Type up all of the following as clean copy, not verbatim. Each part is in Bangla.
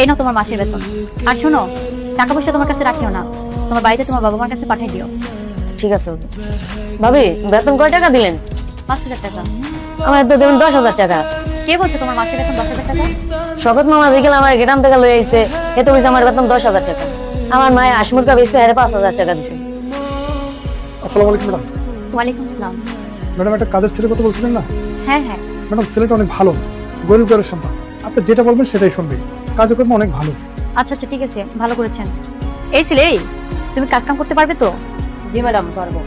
এই নাও তোমার মাসের বেতন। আর শোনো, টাকা পয়সা তোমার কাছে রাখিও না, তোমার বাড়িতে তোমার বাবা মার কাছে পাঠিয়ে দিও। ঠিক আছে ভাবি, বেতন কয় টাকা দিলেন? 5,000 টাকা। আমার তো দেবেন 10,000 টাকা। কে বলছে তোমার মাসের বেতন 10,000 টাকা? শকত মামা দেখলাম আমার গ্রাম থেকে লয়ে আইছে, এতে হইছে আমার বেতন 10,000 টাকা। আমার মায়ে আসমুরকা বেচতে হারে 5,000 টাকা দিছে। আসসালামু আলাইকুম ম্যাডাম। ওয়ালাইকুম আসসালাম। ম্যাডাম একটা কাজের ছেলের কথা বলছিলেন না? হ্যাঁ হ্যাঁ। ম্যাডাম ছেলেটা অনেক ভালো, গরিব ঘরের সন্তান। আপনি যেটা বলবেন সেটাই শুনবে, কাজকর্ম অনেক ভালো। আচ্ছা আচ্ছা ঠিক আছে, ভালো করেছেন। এই ছেলে, তুমি কাজ কাম করতে পারবে তো? জি ম্যাডাম, পারবো।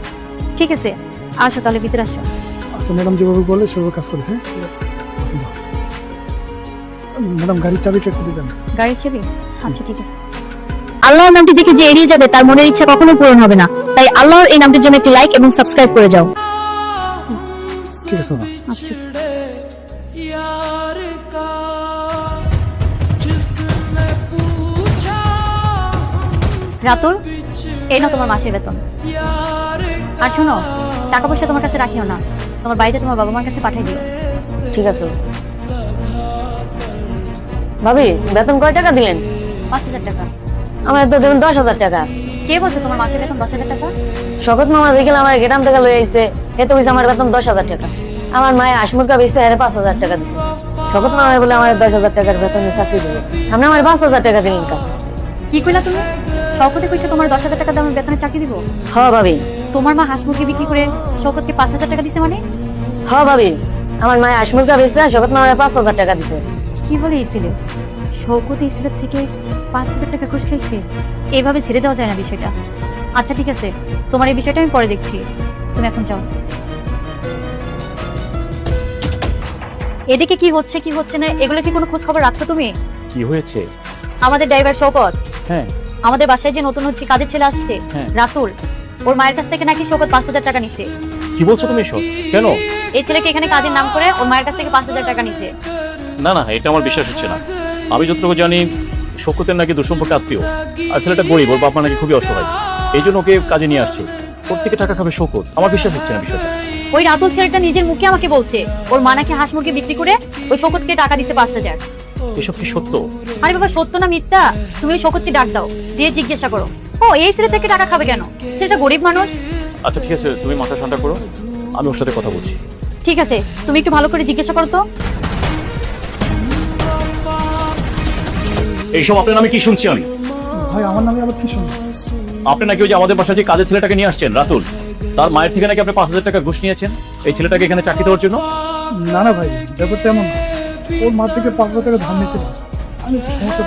ঠিক আছে, আসো তাহলে ভিতরে আসো। আচ্ছা ম্যাডাম যেভাবে বললে সেভাবে কাজ করেছে। ঠিক আছে। আচ্ছা যাও। ম্যাডাম গাড়ির চাবিটা একটু দিয়ে দেন। গাড়ি চাবি? আচ্ছা ঠিক আছে। আল্লাহর নামটি দেখে যে এড়িয়ে যাবে তার মনের ইচ্ছা কখনো পূরণ হবে না, তাই আল্লাহর এই নামটির জন্য একটি লাইক এবং সাবস্ক্রাইব করে যাও। ঠিক আছে ম্যাডাম। আচ্ছা। রাতুল, এই নাও তোমার মাসের বেতন। আর শোনো, টাকা পয়সা তোমার কাছে রাখিও না, তোমার বাড়িতে তোমার বাবা মার কাছে পাঠিয়ে দিও। ঠিক আছে ভাবি, বেতন কয় টাকা দিলেন? 5,000 টাকা। আমার তো দেবেন 10,000 টাকা। কে বলছে তোমার মাসের বেতন 10,000 টাকা? শকত মামা দেখলাম আমার গ্রাম থেকে লয়ে আইছে, এতে হইছে আমার বেতন 10,000 টাকা। আমার মায়ে আসমুরকা বেচতে হারে 5,000 টাকা দিছে। শকত মামা বলে আমার 10,000 টাকার বেতনে চাকরি দিবে, আপনি আমার 5,000 টাকা দিলেন কেন? কি কইলা তুমি? শওকতে কইছে তোমার 10,000 টাকা দামের বেতনে চাকরি দিব? হ ভাবি। তোমার মা হাঁস মুরগি বিক্রি করে শওকতকে 5,000 টাকা দিছে মানে? হ ভাবি, আমার মায়ে আসমুরকা বেচতে শকত মামার 5,000 টাকা দিছে। কি বলে এই ছেলে? শওকত এই ছেলের থেকে 5,000 টাকা ঘুষ খাইছে? এইভাবে ছেড়ে দেওয়া যায় না বিষয়টা। আচ্ছা ঠিক আছে, তোমার এই বিষয়টা আমি পরে দেখছি, তুমি এখন যাও। এদিকে কি হচ্ছে কি হচ্ছে না এগুলো কি কোনো খোঁজ খবর রাখছো তুমি? কি হয়েছে? আমাদের ড্রাইভার শওকত, হ্যাঁ আমাদের বাসায় যে নতুন হচ্ছে কাজের ছেলে আসছে, হ্যাঁ। রাতুল, ওর মায়ের কাছ থেকে নাকি শওকত 5,000 টাকা নিছে। কি বলছো তুমি এসব? কেন? এই ছেলেকে এখানে কাজের নাম করে ওর মায়ের কাছ থেকে 5,000 টাকা নিছে। না না, এটা আমার বিশ্বাস হচ্ছে না। আমি যতটুকু জানি শকুতের নাকি দুঃসম্পর্কে আত্মীয়, আর ছেলেটা গরিব, ওর বাপ মা নাকি খুবই অসহায়, এই জন্য ওকে কাজে নিয়ে আসছে। ওর থেকে টাকা খাবে শকুত, আমার বিশ্বাস হচ্ছে না বিষয়টা। ওই রাতুল ছেলেটা নিজের মুখে আমাকে বলছে ওর মা নাকি হাঁস মুরগি বিক্রি করে ওই শওকতকে টাকা দিছে 5,000। এসব কি সত্য? আরে বাবা, সত্য না মিথ্যা তুমি ওই শওকতকে ডাক দাও, দিয়ে জিজ্ঞাসা করো ও এই ছেলে থেকে টাকা খাবে কেন, ছেলেটা গরিব মানুষ। আচ্ছা ঠিক আছে, তুমি মাথা ঠান্ডা করো, আমি ওর সাথে কথা বলছি। ঠিক আছে, তুমি একটু ভালো করে জিজ্ঞাসা করো তো। এইসব আপনার নামে কি শুনছি আমি? ভাই আমার নামে আবার কি শুনবেন? আপনি নাকি ওই যে আমাদের বাসায় যে কাজের ছেলেটাকে নিয়ে আসছেন রাতুল, তার মায়ের থেকে নাকি আপনি 5,000 টাকা ঘুষ নিয়েছেন এই ছেলেটাকে এখানে চাকরি দেওয়ার জন্য? না না ভাই, ব্যাপারটা এমন না। ওর মা থেকে 5,000 টাকা ধার নিয়েছিল, আমি সমস্যা